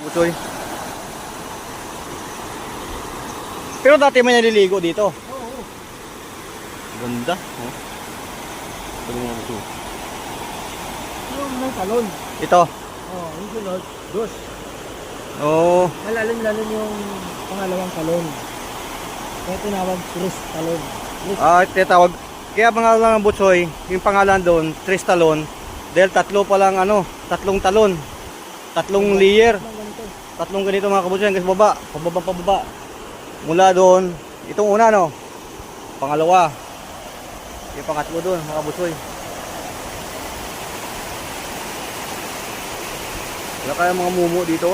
Busoy. Pero dati may naliligo dito. Oo. Ganda. Oh. Ito mga busoy. Yung may talon. Ito. Oo, yung sunod, dos. Oh. Malalim-lalim yung pangalawang talon. Kaya tinawag Tris talon. Tinatawag. Kaya mga lang Busoy, yung pangalan doon, Tris Talon. Dahil tatlo pa lang tatlong talon. Tatlong layer. Tatlong ganito mga kabusoy hanggang sa baba. Pababa. Mula doon, itong una no. Pangalawa. Yung pangatlo doon mga kabusoy. Wala kaya mga mumu dito.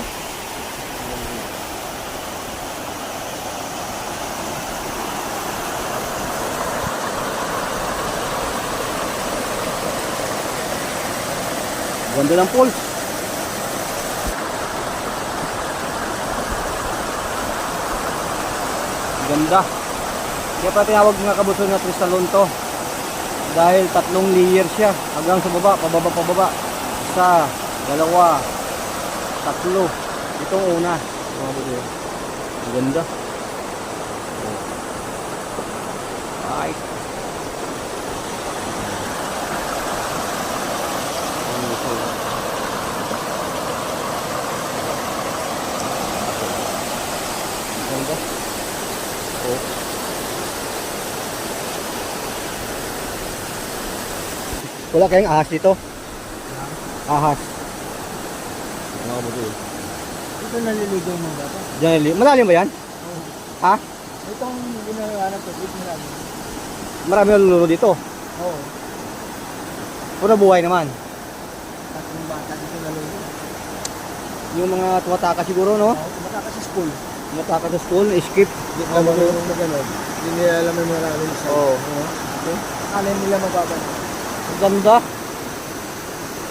Ganda ng pulse. Ganda. Kaya pa tinawag nga kabusoy na Tris Talon to. Dahil tatlong layer siya hanggang sa baba, pababa. Isa, dalawa, tatlo. Itong una. Mga kabusoy. Ganda. Ay. Ganda. Oh. Wala kayong ahas dito? Ahas. Ano ba ito? Ito naliligo mo bata. Diyan, malalim ba yan? Oo. Ha? Itong ginagawa ko, dito marami. Marami naluluro dito. Oo. Puro buhay naman. Tatlong bata dito naliligo. Yung mga tumataka siguro, no? Oo, tumatakas sa school. Tumataka sa school, skip. Hindi na marunong na gano'n. Hindi nila alam yung maraming isa. Oo. Okay? Akala nila mababa. Ang ganda.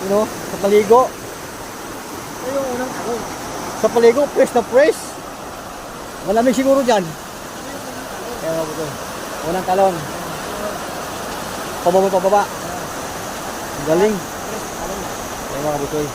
You know, sa paligo. Ito yung unang talon. Sa paligo, press na press. Malamig siguro dyan. Kaya nga po ito. Unang talon. Pababa. Ang galing. Talon. Kaya mga kabutoy.